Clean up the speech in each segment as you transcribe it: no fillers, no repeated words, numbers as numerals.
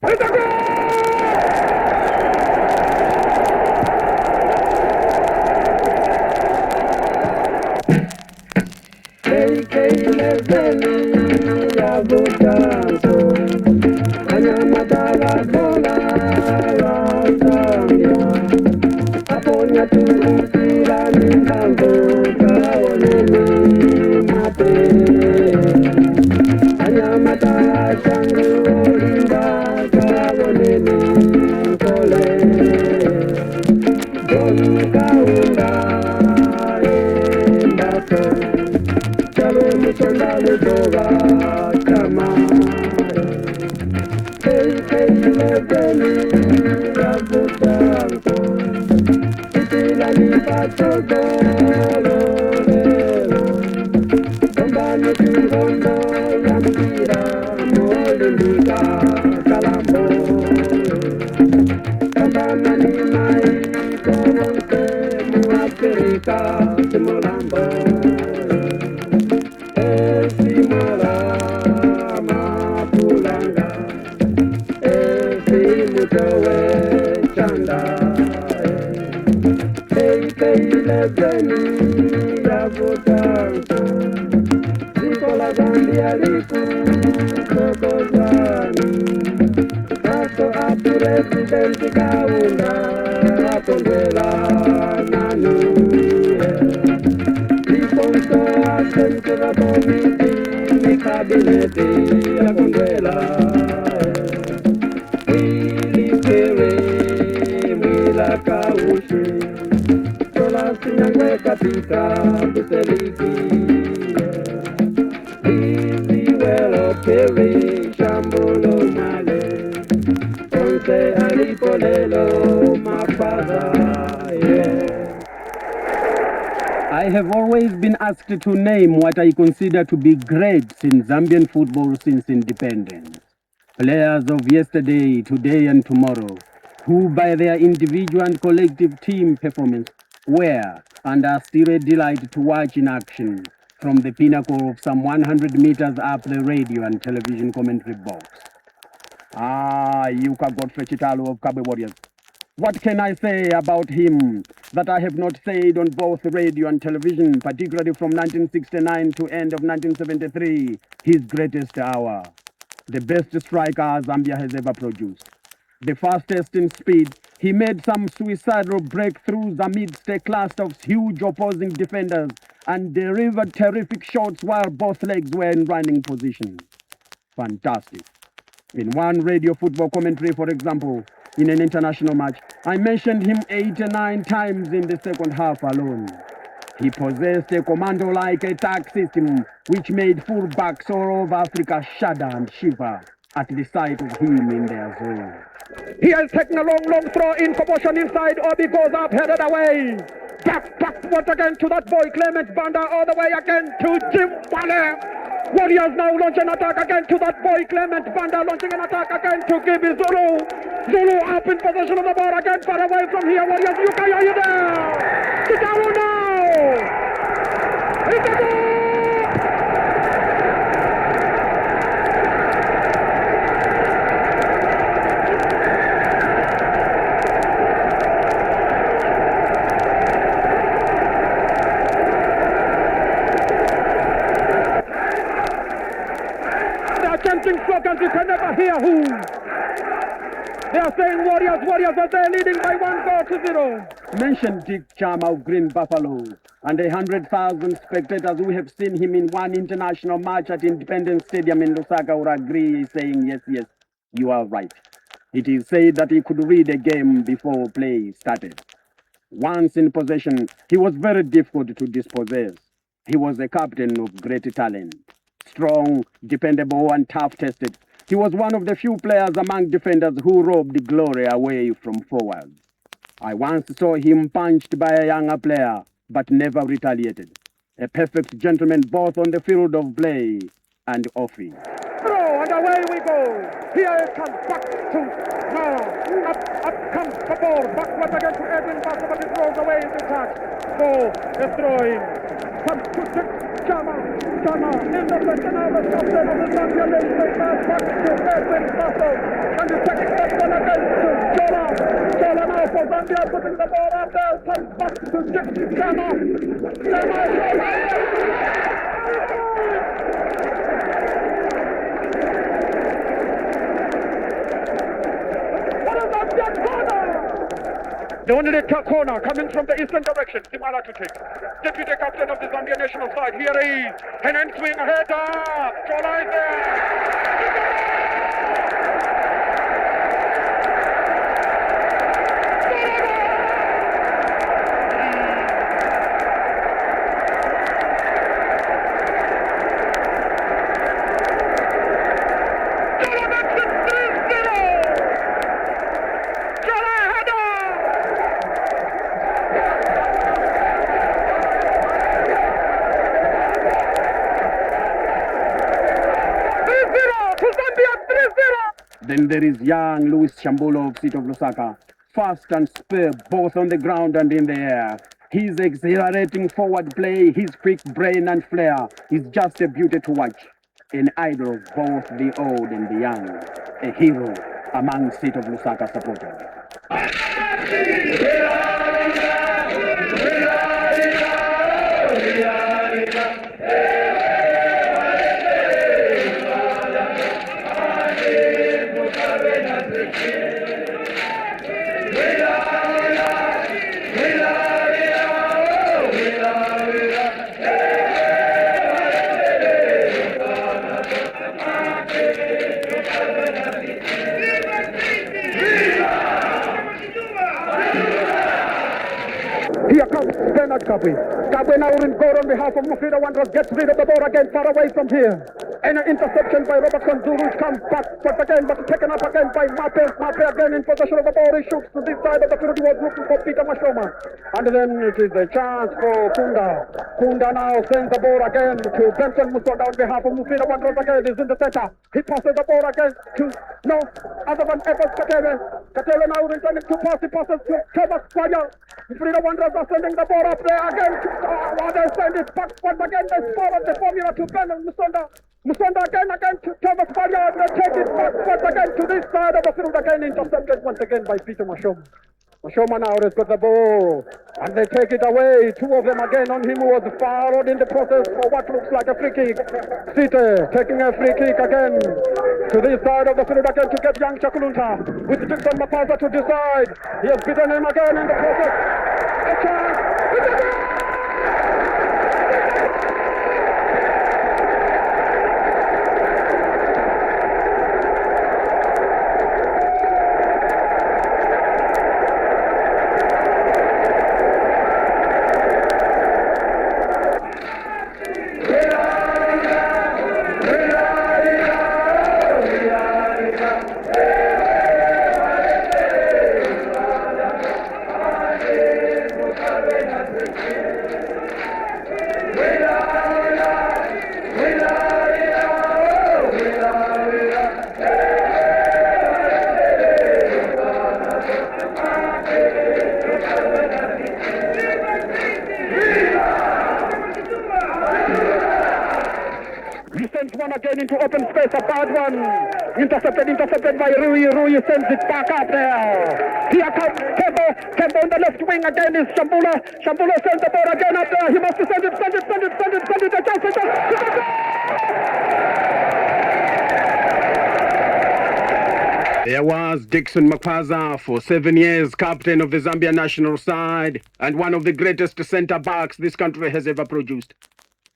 It's a goal! I have always been asked to name what I consider to be greats in Zambian football since independence. Players of yesterday, today and tomorrow, who by their individual and collective team performance were and are still a delight to watch in action from the pinnacle of some 100 meters up the radio and television commentary box. Yuka Godfrey Chitalu of Kabwe Warriors. What can I say about him that I have not said on both radio and television, particularly from 1969 to end of 1973, his greatest hour? The best striker Zambia has ever produced. The fastest in speed, he made some suicidal breakthroughs amidst a cluster of huge opposing defenders and delivered terrific shots while both legs were in running position. Fantastic. In one radio football commentary, for example, in an international match, I mentioned him 89 times in the second half alone. He possessed a commando-like attack system which made fullbacks all over Africa shudder and shiver at the sight of him in their zone. He has taken a long throw in for motion inside. Obi goes up, headed away. Back once again to that boy, Clement Banda, all the way again to Jim Wale. Warriors now launch an attack again to that boy, Clement Banda, launching an attack again to Gibi Zulu. Zulu up in possession of the ball again, far away from here. Warriors, Yuka, are you there? Chitalu now! It's a goal! Chanting slogans, you can never hear who. They are saying Warriors, but they're leading by 1-0. Mention Dick Chama of Green Buffalo and 100,000 spectators who have seen him in one international match at Independence Stadium in Lusaka will agree, saying, yes, you are right. It is said that he could read a game before play started. Once in possession, he was very difficult to dispossess. He was a captain of great talent. Strong, dependable, and tough-tested. He was one of the few players among defenders who robbed glory away from forwards. I once saw him punched by a younger player, but never retaliated. A perfect gentleman both on the field of play and off it. Throw, and away we go. Here it comes back to now. Up comes the ball. Backwards again to Edwin Basso, but it rolls away into touch. So, the throw-in. Comes to Chama in the second hour of the Zambia Consolidated Copper Mines. Back to Edwin Basso, and the second Zambia putting the ball up there. Comes back to Dickson. Chama. The only corner coming from the eastern direction, Simala to take. Deputy captain of the Zambia national side, here he is. And then swing ahead up. Chola is there. Chola makes it 3-0. Chola header. Then there is young Louis Shambulo of City of Lusaka, fast and spare both on the ground and in the air. His exhilarating forward play, his quick brain and flair is just a beauty to watch. An idol of both the old and the young, a hero among City of Lusaka supporters. Here comes Kabwe. Kabwe now in goal on behalf of Mufulira Wanderers, gets rid of the ball again, far away from here. And an interception by Robertson Zulu comes back, but taken up again by Mape. Mape again in possession of the ball. He shoots to this side of the field. He was looking for Peter Mashoma. And then it is a chance for Kunda. Kunda now sends the ball again to Benson Musonda on behalf of Mufulira Wanderers again. He's in the center. He passes the ball again to no other than Evans Katele. Katele now returning to pass. He passes to Thomas Fire. Mufulira Wanderers are sending the ball up there again. They send it back once again. They score on the formula to Benson Musonda. Musonda again to Thomas Fire. They take it back once again to this side of the field again. Intercepted once again by Peter Mashoma. Mashoma now has got the ball, and they take it away. Two of them again on him, who was fouled in the process for what looks like a free kick. Site taking a free kick again to this side of the field again to get young Chakulunta with Dickson Makwaza to decide. He has beaten him again in the process. A chance. It's a goal! One again into open space, a bad one. Intercepted by Rui. Rui sends it back up there. Here comes Kembo on the left wing again is Shambulo. Shambulo sends the ball again up there. He must send it. A chance. There was Dickson Makwaza, for 7 years captain of the Zambia national side and one of the greatest centre-backs this country has ever produced.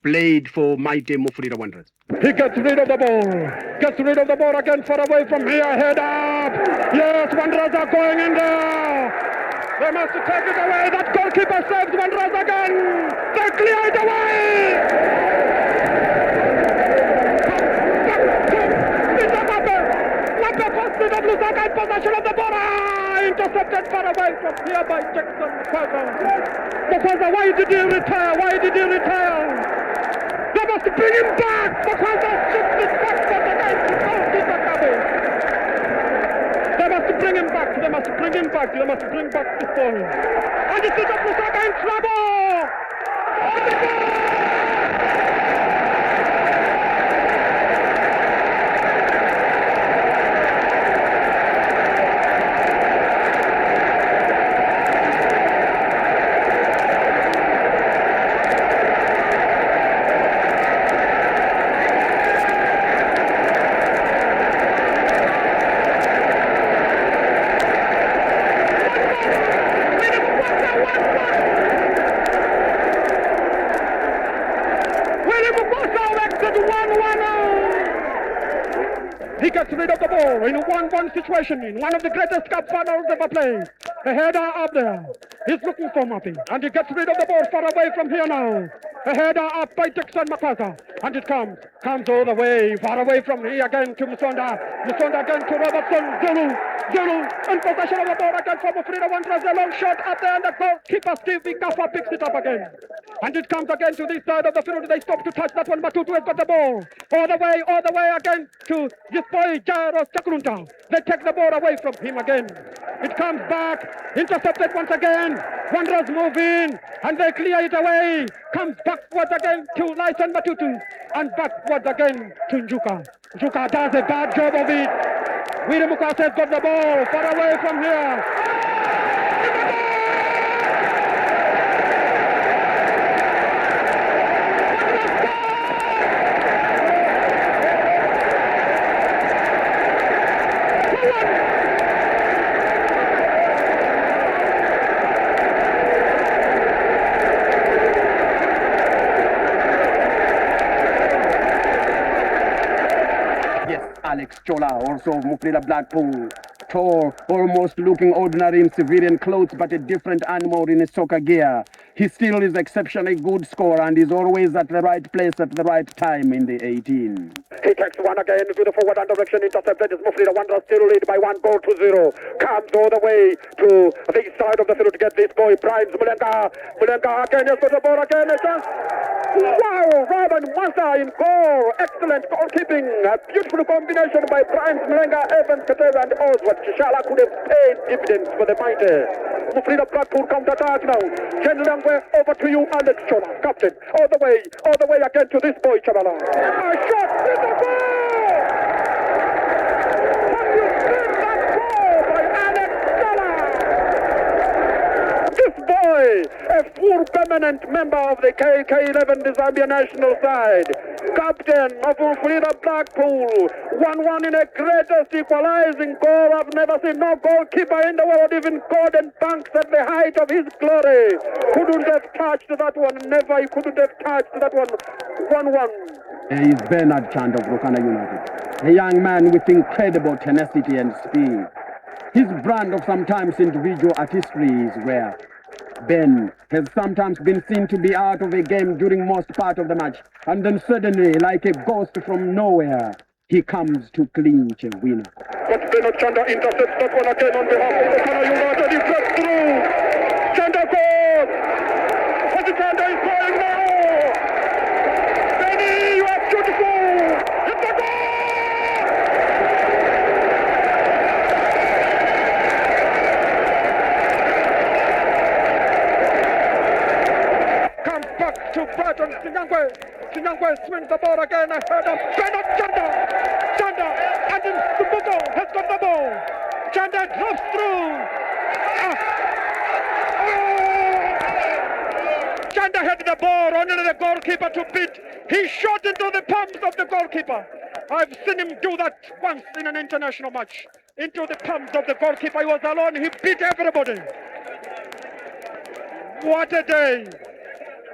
Played for mighty Mufulira Wanderers. He gets rid of the ball again, far away from here, head up. Yes, Wanderers are going in there. They must take it away. That goalkeeper saves Wanderers again. They clear it away. Lusaka in possession of the ball. Intercepted far away from here by Jackson Makwaza. Why did he retire? They must bring him back. Makwaza shifts it back again to Kaushi. They must bring him back. They must bring back the ball. And it is Lusaka in trouble. On the ball. rid of the ball in a 1-1 situation in one of the greatest cup finals ever played. A header up there. He's looking for Murphy, and he gets rid of the ball far away from here now. A header up by Dickson Makwaza, and it comes all the way, far away from here again to Musonda. Musonda again to Robertson. Zulu in possession of the ball again for Mufulira. Wanderers, a long shot up there, and the goalkeeper Stevie Gaffer picks it up again. And it comes again to this side of the field. They stop to touch that one, but Tutu has got the ball. All the way again to this boy, Jairo Chakrunta. They take the ball away from him again. It comes back, intercepted once again. Wanderers move in, and they clear it away. Comes backwards again to Lyson Matutu, and backwards again to Njuka. Njuka does a bad job of it. Willie Mukasa has got the ball far away from here. Alex Chola, also Mufulira Blackpool. Tall, almost looking ordinary in civilian clothes, but a different animal in his soccer gear. He still is exceptionally good scorer and is always at the right place at the right time in the 18. He takes one again to the forward and direction, intercepted is Mufulira. Wanderers still lead by 1-0. Comes all the way to the side of the field to get this boy, Primes Mulenga. Mulenga again has got the ball again. Wow, Robin Massa in goal. Excellent goalkeeping. A beautiful combination by Primes Mulenga, Evans, Katera, and Oswald. Chishala could have paid dividends for the mighty. Mufulira Blackpool counter-attack now. General over to you, Alex Chola, captain. All the way again to this boy, Chama. A shot in the goal! Have you seen that goal by Alex Chola? This boy, a full permanent member of the KK11, the Zambia national side. Captain of Mufulira Blackpool. 1-1 in a greatest equalizing goal. I've never seen no goalkeeper in the world, even Gordon Banks at the height of his glory. Couldn't have touched that one. Never, he couldn't have touched that one. 1-1. He is Bernard Chanda of Rokana United. A young man with incredible tenacity and speed. His brand of sometimes individual artistry is rare. Ben has sometimes been seen to be out of a game during most part of the match, and then suddenly, like a ghost from nowhere, he comes to clinch a winner. But Bernard Chanda intercepts that one again on behalf of Rokana United. He breaks through. Chanda goes. And the Chanda is going now. Benny, you are beautiful. Hit the goal. Comes back to Brighton. Sinyangwe swings the ball again ahead of Bernard Chanda. Chanda and Shambulo has got the ball. Chanda drops through. Chanda had the ball, only the goalkeeper to beat. He shot into the palms of the goalkeeper. I've seen him do that once in an international match. Into the palms of the goalkeeper. He was alone. He beat everybody. What a day.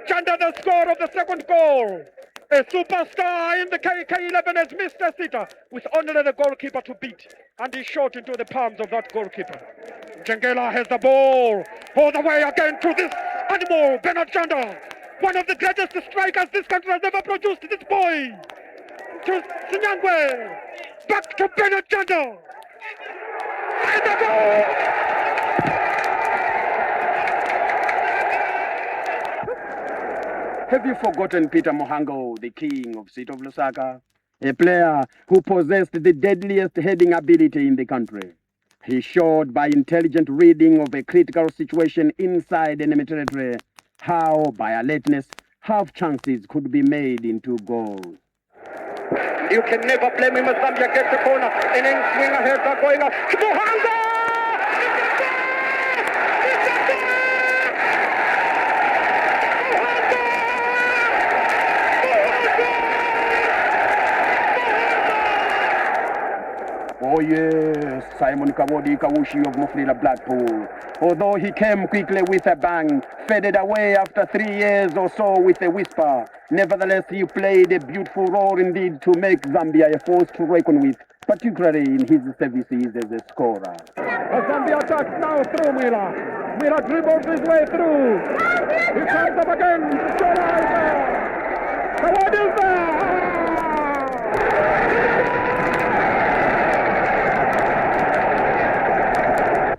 Chanda, the score of the second goal. A superstar in the KK11 has missed a sitter with only the goalkeeper to beat. And he shot into the palms of that goalkeeper. Jengela has the ball. All the way again to this animal, Bernard Chanda. One of the greatest strikers this country has ever produced. This boy. To Sinyangwe. Back to Bernard Chanda. And the goal. Have you forgotten Peter Mhango, the king of City of Lusaka? A player who possessed the deadliest heading ability in the country. He showed by intelligent reading of a critical situation inside enemy territory how, by alertness, half chances could be made into goals. You can never blame him as Zambia gets the corner. And then swing ahead, are going up. Mhango! Oh yes, Simon Kaushi of Mufulira Blackpool. Although he came quickly with a bang, faded away after 3 years or so with a whisper, nevertheless he played a beautiful role indeed to make Zambia a force to reckon with particularly in his services as a scorer. Zambia attacks now through Mila. Mila dribbles his way through. He comes up again. Chola is there. What is there?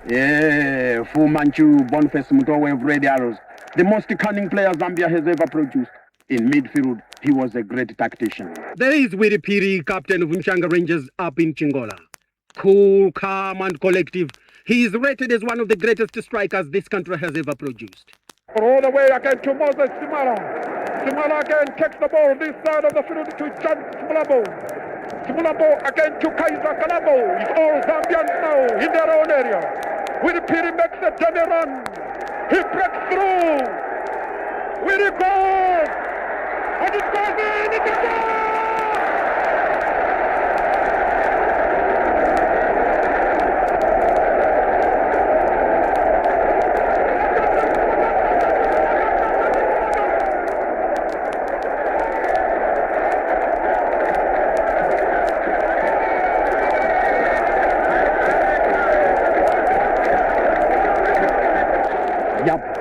Yeah, Fu Manchu, Boniface, Simutowe of Red Arrows. The most cunning player Zambia has ever produced. In midfield, he was a great tactician. There is Willie Piri, captain of Nchanga Rangers up in Chingola. Cool, calm and collective. He is rated as one of the greatest strikers this country has ever produced. All the way again to Moses Simala. Simala again takes the ball this side of the field to John Shambulo. Shambulo again to Kaiser Kalabo. It's all Zambians now in their own area. Willie Piri makes a dummy run. He breaks through. Willie goes. And it goes in. It's a goal!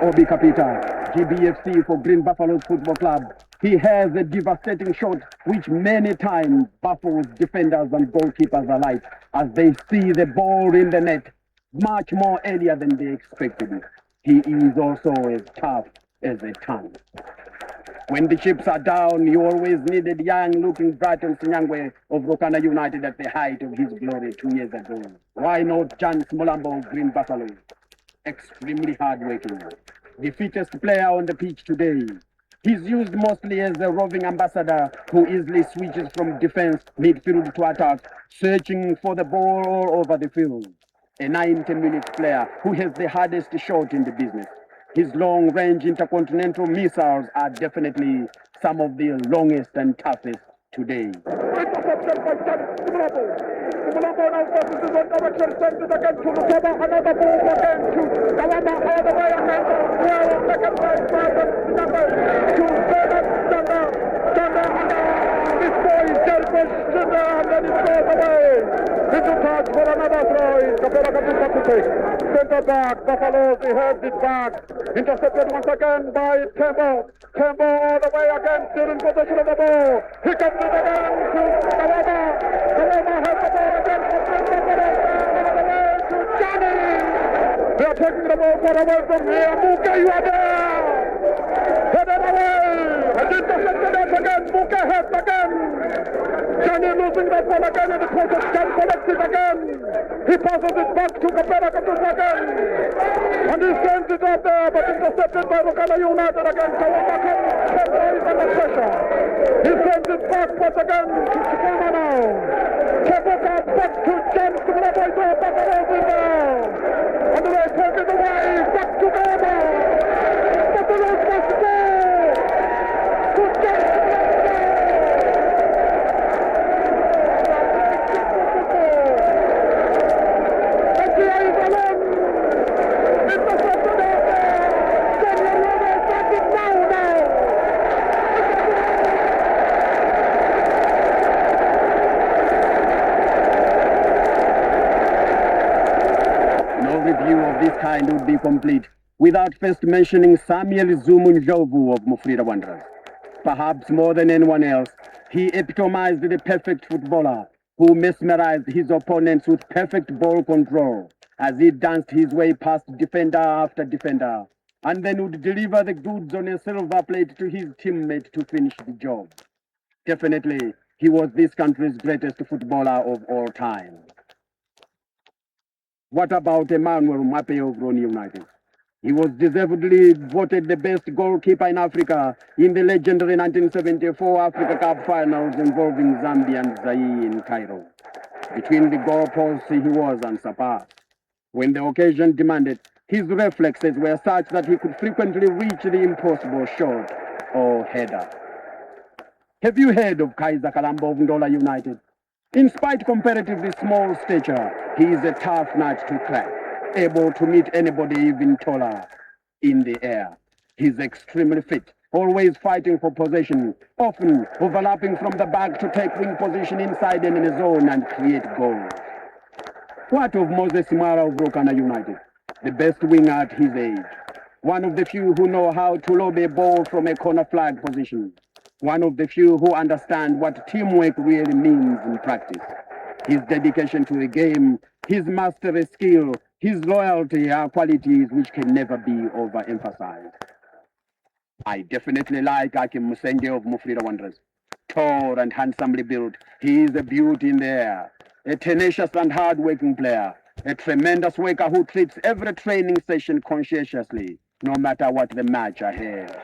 Obi Kapita, GBFC for Green Buffaloes Football Club. He has a devastating shot which many times baffles defenders and goalkeepers alike as they see the ball in the net much more earlier than they expected. He is also as tough as a tank. When the chips are down, you always needed young-looking Brighton Sinyangwe of Rokana United at the height of his glory 2 years ago. Why not Jan Smolambo of Green Buffaloes? Extremely hard-working. The fittest player on the pitch today. He's used mostly as a roving ambassador who easily switches from defense, midfield to attack, searching for the ball all over the field. A 90-minute player who has the hardest shot in the business. His long-range intercontinental missiles are definitely some of the longest and toughest today. Interception by Shambulo. Shambulo now passes his own direction, sends it again to Lusaka, another ball again to Kawama, all the way again to well, second place, Brighton, to Dennis Chanda, this boy is selfish, Chanda, and then it goes away. Into touch for another throw, Kapera Kapita to take. Center back, Buffaloes, he heads it back. Intercepted once again by Tembo. Tembo all the way again, still in possession of the ball. He comes it again to Kawama. Kawama has the ball again for Buffaloes. All the way to Johnny. They are taking the ball far away from here. Muke, you are there. Headed away. And intercepted it again. Muke heads again. Johnny losing that ball again in the process. Can collect it again. He passes it back to Kapera Kapita again. And he sends it up there, but intercepted by Rokana United again. Kawama is under pressure. He sends it back once again to Chama now. Kabuka back to John Sumulaboy to Buffaloes in there. And they take it away, back to Gabon. Buffaloes must go to John Sumulaboy. And here is alone. Intercepted out there. Dennis Liwewe starts it now. Review of this kind would be complete without first mentioning Samuel Ndlovu of Mufulira Wanderers. Perhaps more than anyone else, he epitomized the perfect footballer who mesmerized his opponents with perfect ball control as he danced his way past defender after defender and then would deliver the goods on a silver plate to his teammate to finish the job. Definitely, he was this country's greatest footballer of all time. What about Emmanuel Mape of Roni United? He was deservedly voted the best goalkeeper in Africa in the legendary 1974 Africa Cup finals involving Zambia and Zaire in Cairo. Between the goalposts, he was unsurpassed. When the occasion demanded, his reflexes were such that he could frequently reach the impossible shot or header. Have you heard of Kaiser Kalambo of Ndola United? In spite comparatively small stature, he is a tough nut to crack, able to meet anybody, even taller, in the air. He's extremely fit always fighting for possession, often overlapping from the back to take wing position inside enemy zone and create goals. What of Moses Simara of Rokana United, the best winger at his age? One of the few who know how to lob a ball from a corner flag position. One of the few who understand what teamwork really means in practice. His dedication to the game, his mastery skill, his loyalty are qualities which can never be overemphasized. I definitely like Akim Musenge of Mufulira Wanderers. Tall and handsomely built, he is a beauty in the air. A tenacious and hard-working player. A tremendous worker who treats every training session conscientiously, no matter what the match ahead.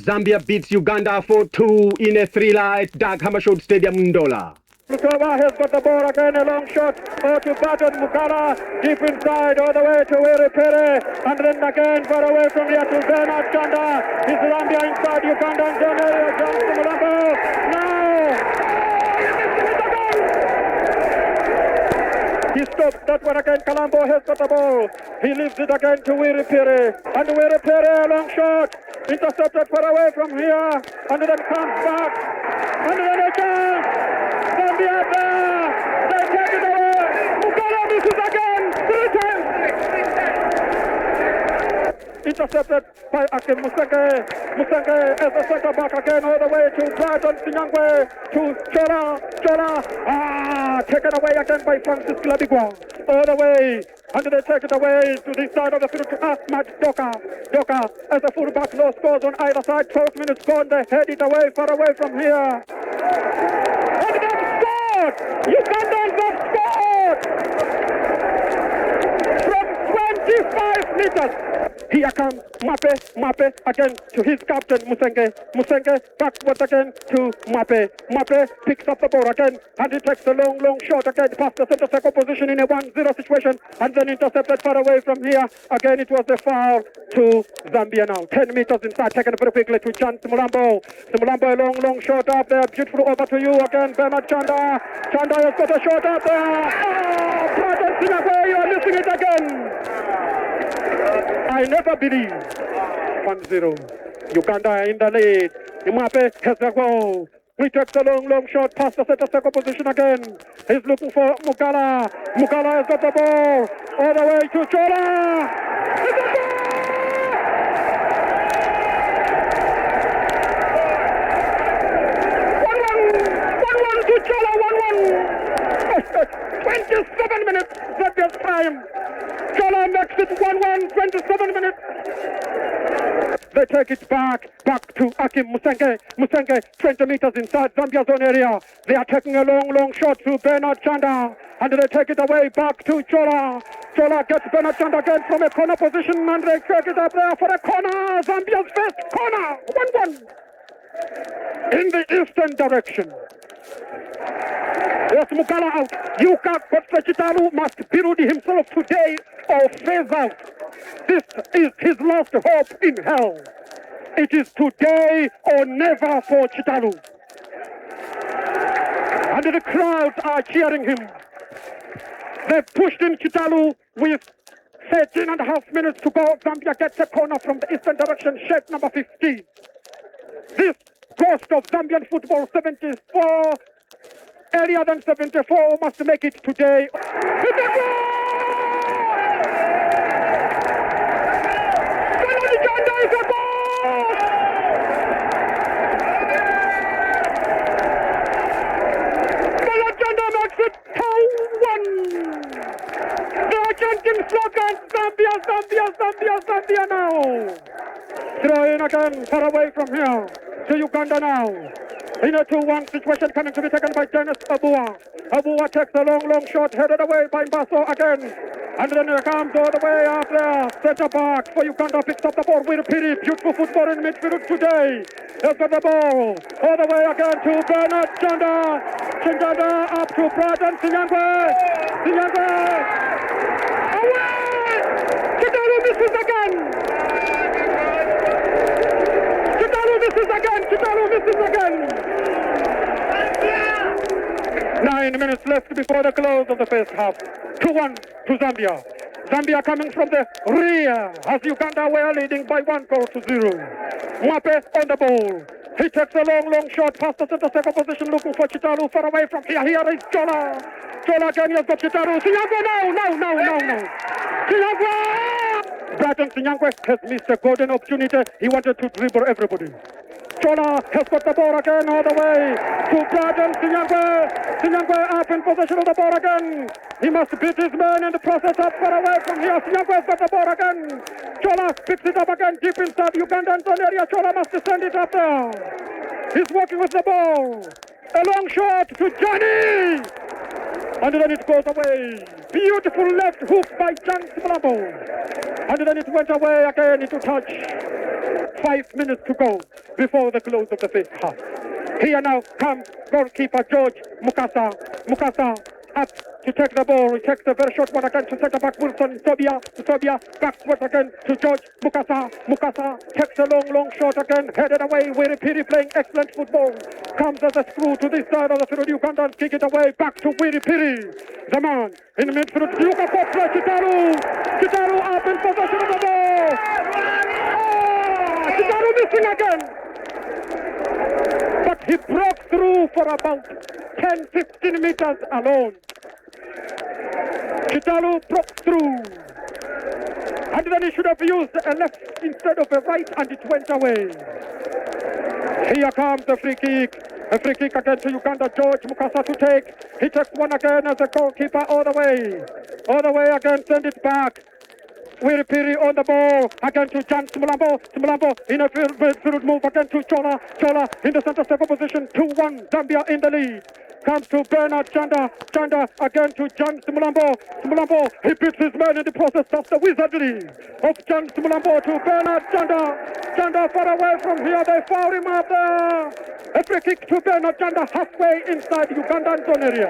Zambia beats Uganda 4-2 in a thriller at Dag Hammarskjöld Stadium in Ndola. Chola has got the ball again, a long shot, to Baton Mukala, deep inside, all the way to Willie Pere, and then again far away from here to Bernard Chanda. Is Zambia inside Uganda and then jumps to Malabo. He stopped that one again. Kalambo has got the ball. He leaves it again to Willie Pere. And Willie Pere, a long shot. Intercepted far away from here. And then comes back. And then a chance. Zambia there. They take it away. Mukala misses again. 3 times. Intercepted by Akim Musenge. Musenge as a center back again all the way to Brighton Sinyangwe to Chola. Taken away again by Francis Labigwa. All the way. And they take it away to the side of the field to Ahmad Doka. Doka as a fullback, no scores on either side. 12 minutes gone. They head it away, far away from here. And they've scored! Ugandans have scored! From 25 meters. Here comes Mape again to his captain Musenge. Musenge backwards again to Mape. Mape picks up the ball again and he takes a long shot again past the center circle position in a 1-0 situation and then intercepted far away from here. Again it was a foul to Zambia now. 10 meters inside, taken very quickly to Chan Simulambo. Simulambo a long shot up there. Beautiful over to you again, Bernard Chanda. Chanda has got a shot up there. Pardon Zimbabwe, you are missing it again. I never believe. 1-0. Uganda in the lead. Imape has the goal. He takes a long shot past the center circle position again. He's looking for Mukala. Mukala has got the ball. All the way to Chola. It's a goal! 1-1 to Chola, 1-1. 27 minutes They take it back to Akim Musenge. Musenge, 20 meters inside Zambia zone area. They are taking a long shot to Bernard Chanda. And they take it away back to Chola. Chola gets Bernard Chanda again from a corner position, and they take it up there for a corner. Zambia's first corner. 1-1. In the eastern direction. Yes, Mugala out. Yuka Godfrey Chitalu must build himself today or phase out. This is his last hope in hell. It is today or never for Chitalu. And the crowds are cheering him. They've pushed in Chitalu with 13 and a half minutes to go. Zambia gets a corner from the eastern direction, shape number 15. This ghost of Zambian football, 74, earlier than 74, must make it today. It's a goal! Chanda is a goal! Chanda makes it 2-1. The Argentine slogan, Zambia now. Throw in again, far away from here. To Uganda now. In a 2-1 situation coming to be taken by Dennis Liwewe. Liwewe takes a long shot, headed away by Mbaso again. And then it comes all the way up there. Centre back for Uganda, picks up the ball with Piri. Beautiful football in midfield today. He's got the ball all the way again to Bernard Chanda. Chanda up to Braden Nchanga. Away! Chitalu misses again. Chitalu misses again. 9 minutes left before the close of the first half. 2-1 to Zambia. Zambia coming from the rear as Uganda were leading by 1-0. Mwape on the ball. He takes a long shot past the center second position looking for Chitalu far away from here. Here is Chola. Chola again, he has got Chitalu. Sinyangwe, no. Sinyangwe! Braden Sinyangwe has missed a golden opportunity. He wanted to dribble everybody. Chola has got the ball again all the way to Braden Sinyangwe. Sinyangwe up in possession of the ball again. He must beat his man in the process up far away from here. Sinyangwe has got the ball again. Chola picks it up again deep inside Ugandan zone area. Chola must send it up there. He's working with the ball. A long shot to Johnny. And then it goes away. Beautiful left hook by Simutowe. And then it went away again into touch. 5 minutes to go before the close of the first half. Here now comes goalkeeper George Mukasa. Mukasa up to take the ball. He takes a very short one again to centre back Wilson. Sobia backwards again to George Mukasa. Mukasa takes a long shot again, headed away. Willie Piri playing excellent football. Comes as a screw to this side of the field. Ugandans kick it away back to Willie Piri. The man in the midfield. Yuka Popra Chitalu. Chitalu up in possession of the ball. Chitalu missing again. But he broke through for about 10-15 meters alone. Chitalu broke through. And then he should have used a left instead of a right, and it went away. Here comes the free kick. A free kick again to Uganda. George Mukasa to take. He takes one again as a goalkeeper all the way. All the way again, send it back. Willie Piri on the ball, again to Jan Simulambo in a field move again to Chola in the center second position, 2-1, Zambia in the lead. Comes to Bernard Chanda again to Jan Simulambo, he beats his man in the process. That's the wizardry of Jan Simulambo to Bernard Chanda far away from here, they foul him up there. A free kick to Bernard Chanda halfway inside Ugandan zone area.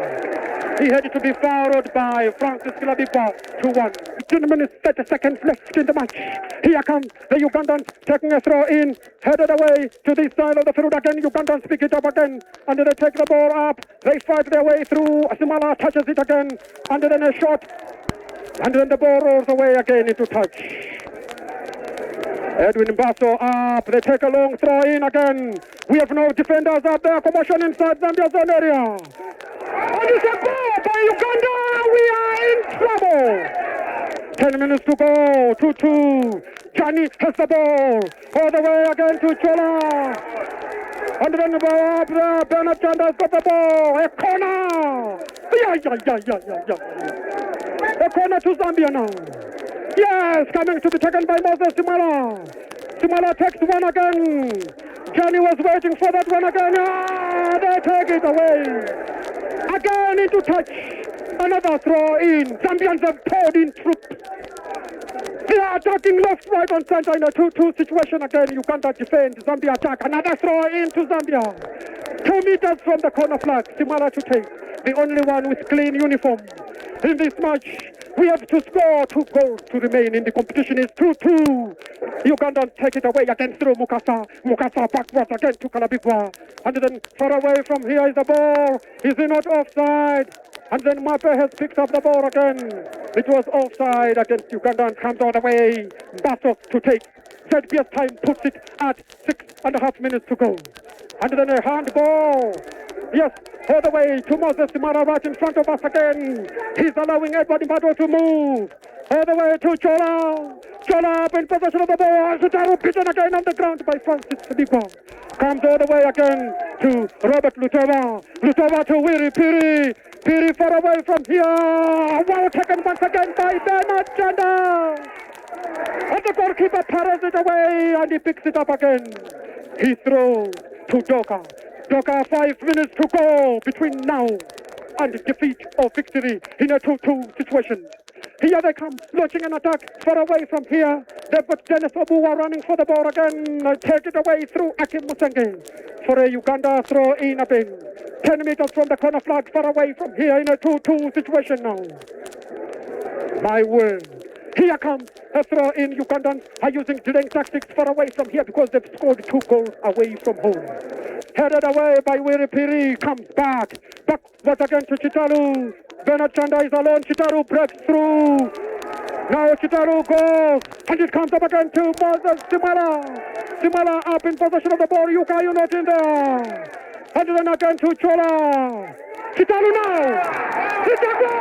He had to be fouled by Francis Kilabikwa, 2-1. 10 minutes, 30 seconds left in the match. Here comes the Ugandans taking a throw in, headed away to this side of the field again. Ugandans pick it up again, and they take the ball up. They fight their way through. Simala touches it again, and then a shot, and then the ball rolls away again into touch. Edwin Basso up. They take a long throw in again. We have no defenders up there. Commotion inside Zambia zone area. And it's a goal by Uganda. We are in trouble. 10 minutes to go. 2-2. Johnny has the ball. All the way again to Chola. And then the ball up there. Bernard Chanda has got the ball. A corner. A corner to Zambia now. Yes, coming to be taken by Moses Simala. Simala takes one again. Johnny was waiting for that one again. Ah, they take it away. Again into touch. Another throw in. Zambians have poured in troops. They are attacking left, right, and center in a 2-2 situation again. Uganda defend. Zambia attack. Another throw into Zambia. 2 meters from the corner flag. Simala to take. The only one with clean uniform. In this match, we have to score 2 goals to remain in the competition. Is 2-2. Uganda take it away again through Mukasa. Mukasa backwards again to Kalabigwa. And then far away from here is the ball. Is he not offside? And then Mape has picked up the ball again. It was offside against Uganda and comes all the way. Basso to take. ZBS time puts it at 6.5 minutes to go. And then a handball. Yes, all the way to Moses Simara right in front of us again. He's allowing Edward Mbado to move. All the way to Chola. Chola up in possession of the ball. Chitalu beaten again on the ground by Francis Liwewe. Comes all the way again to Robert Lutewa. Lutewa to Willie Piri. Piri far away from here. Well taken once again by Bernard Chanda. And the goalkeeper parries it away and he picks it up again. He throws to Doka. Doka, 5 minutes to go between now and defeat or victory in a 2-2 situation. Here they come, launching an attack far away from here. They've got Dennis Liwewe running for the ball again. Take it away through Akim Musenge for a Uganda throw in again. 10 meters from the corner flag, far away from here in a 2-2 situation now. My word. Here comes a throw in. Ugandans are using delaying tactics far away from here because they've scored 2 goals away from home. Headed away by Willie Piri, comes back. Backwards again to Chitalu. Bernard Chanda is alone. Chitalu breaks through. Now Chitalu goes. And it comes up again to Moses Simala. Simala up in possession of the ball. Yuka, you're not in there. And then again to Chola. Chitalu now. It's a goal!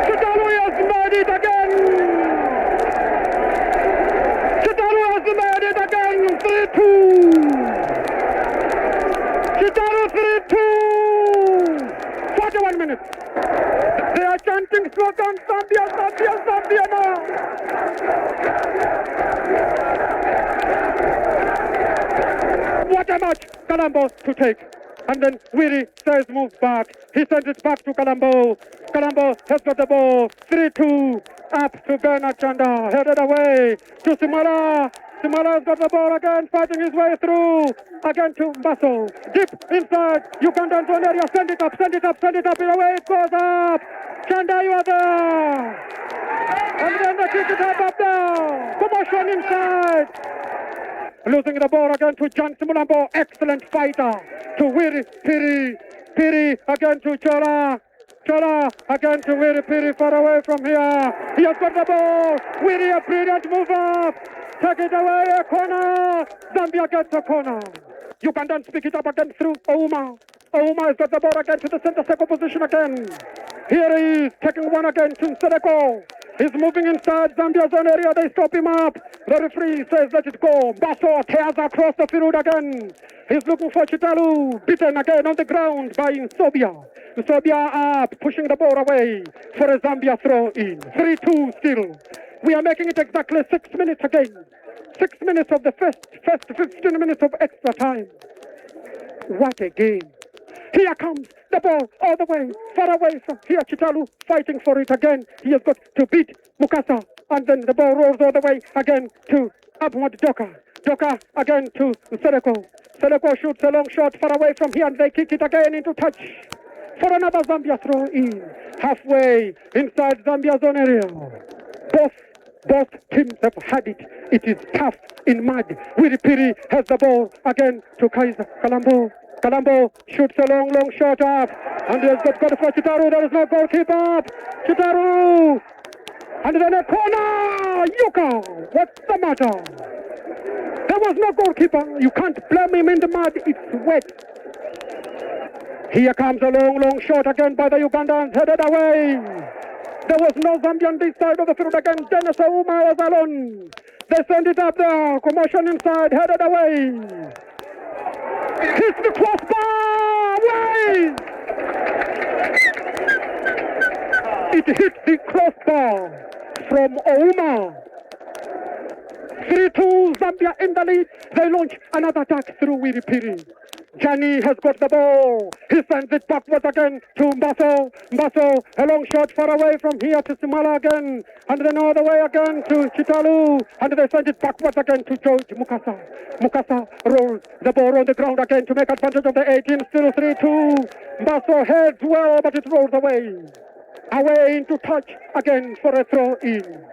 Chitalu has made it again. Chitalu has made it again. 3-2. Chitalu 3-2. 41 minutes. They are chanting slogan Zambia, Zambia, Zambia now. What a match! Kalambo to take. And then Willie says move back. He sends it back to Kalambo. Kalambo has got the ball. 3-2. Up to Bernard Chanda. Headed away to Simala. Simala has got the ball again, fighting his way through. Again to Basso. Deep inside. Ugandan zone area. Send it up, send it up, send it up. In a way it goes up. Chanda, you are there. And then they kick it up there. Commotion inside. Losing the ball again to John Simulambo. Excellent fighter. To Willie Piri. Piri again to Chola. Chola again to Willie Piri far away from here. He has got the ball. Willie, a brilliant move up. Take it away, a corner. Zambia gets a corner. Ugandans pick it up again through Ouma. Ouma has got the ball again to the center circle position again. Here he is, taking one again to Sereko. He's moving inside Zambia's own area. They stop him up. The referee says let it go. Basso tears across the field again. He's looking for Chitalu. Beaten again on the ground by Sobia. Sobia up, pushing the ball away for a Zambia throw in. 3-2 still. We are making it exactly 6 minutes again. 6 minutes of the first 15 minutes of extra time. What a game. Here comes the ball all the way, far away from here. Chitalu fighting for it again. He has got to beat Mukasa. And then the ball rolls all the way again to Ahmad Doka. Doka again to Sereko. Sereko shoots a long shot far away from here and they kick it again into touch for another Zambia throw in. Halfway inside Zambia's own area. Both teams have had it. It is tough in mud. Willie Piri has the ball again to Kaiser Kalambo. Kalambo shoots a long shot up. And he has got Godfrey Chitalu. There is no goalkeeper. Chitalu. And then a corner. Yuka. What's the matter? There was no goalkeeper. You can't blame him in the mud. It's wet. Here comes a long shot again by the Ugandans. Headed away. There was no Zambian this side of the field again. Dennis Liwewe was alone. They send it up there. Commotion inside. Headed away. Hits the crossbar. Away. It hit the crossbar. from Ouma. 3-2, Zambia in the lead. They launch another attack through Willie Piri. Johnny has got the ball. He sends it backwards again to Mbaso. Mbaso, a long shot far away from here to Simala again. And then all the way again to Chitalu. And they send it backwards again to George Mukasa. Mukasa rolls the ball on the ground again to make advantage of the 18. Still 3-2. Mbaso heads well, but it rolls away. Away into touch again for a throw in.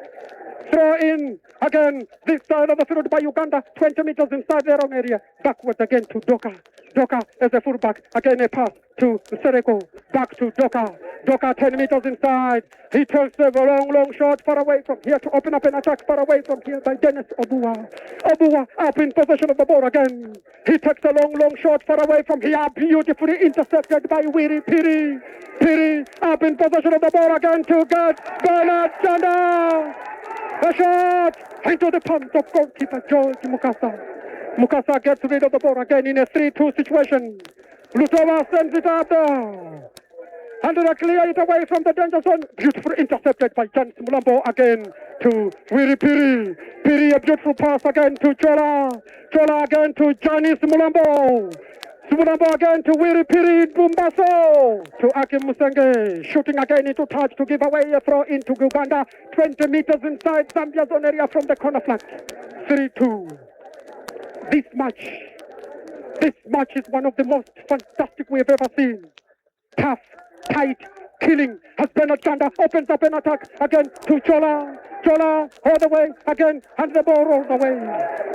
Throw in again, this side of the field by Uganda, 20 meters inside their own area. Backwards again to Doka. Doka as a fullback. Again a pass to Sereko. Back to Doka. Doka 10 meters inside. He takes a long shot far away from here to open up an attack far away from here by Dennis Obua. Obua up in possession of the ball again. He takes a long shot far away from here. Beautifully intercepted by Willie Piri. Piri up in possession of the ball again to get Bernard Chanda. A shot into the palms of goalkeeper George Mukasa. Mukasa gets rid of the ball again in a 3-2 situation. Lutowa sends it up there. And they clear it away from the danger zone. Beautifully intercepted by Jan Mulambo again to Willie Piri. Piri, a beautiful pass again to Chola. Chola again to Janis Mulambo. Simutowe again to Willie Piri Bumbaso. To Akim Musenge. Shooting again into touch to give away a throw into Uganda. 20 meters inside Zambia's own area from the corner flag. 3-2. This match is one of the most fantastic we've ever seen. Tough, tight, killing. As Bernard Chanda opens up an attack again to Chola. Chola all the way again, and the ball rolls away.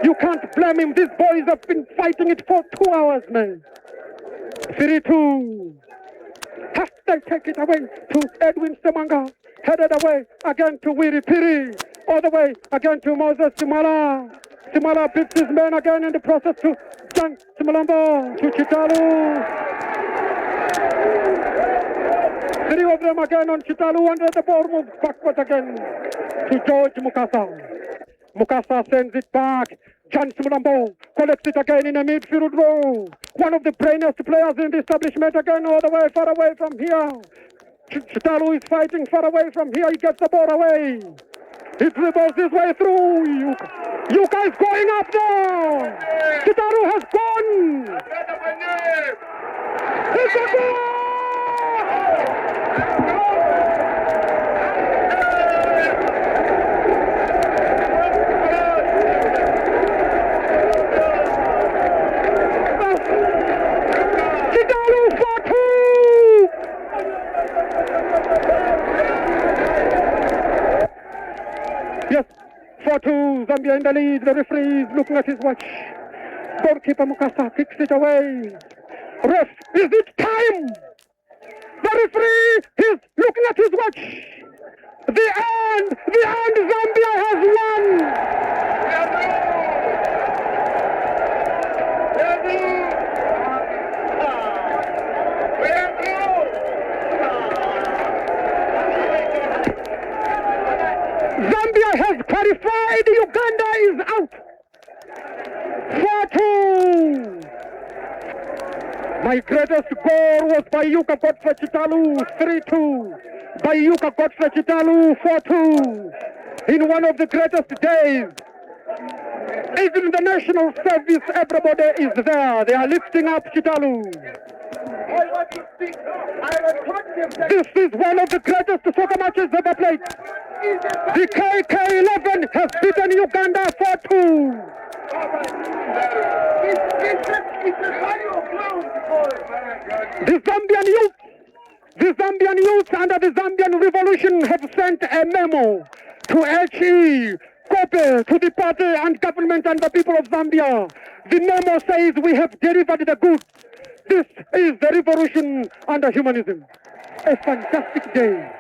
You can't blame him. These boys have been fighting it for 2 hours, man. 3-2. Has they take it away to Edwin Semanga. Headed away again to Willie Piri. All the way again to Moses Simala. Simala beats his man again in the process to Jan Simulambo, to Chitalu. 3 of them again on Chitalu, and the ball moves backwards again to George Mukasa. Mukasa sends it back. Jan Simulambo collects it again in a midfield row. One of the brainiest players in the establishment again, all the way far away from here. Chitalu is fighting far away from here. He gets the ball away. He dribbles his way through. Yuka is going up there. Chitalu has gone. It's a goal. Yes, 4-2, Zambia in the lead. The referee is looking at his watch. Goalkeeper Mukasa kicks it away. Ref, is it time? The referee is looking at his watch. The end, Zambia has won. Zambia has qualified. Uganda is out. 4-2. My greatest goal was by Yuka Godfrey Chitalu, 3-2. By Yuka Godfrey Chitalu, 4-2. In one of the greatest days. Even in the national service, everybody is there. They are lifting up Chitalu. This is one of the greatest soccer matches ever played. The KK11 has beaten Uganda 4-2. The Zambian youth under the Zambian revolution have sent a memo to HE, Kabwe, to the party and government and the people of Zambia. The memo says we have delivered the goods. This is the revolution under humanism. A fantastic day.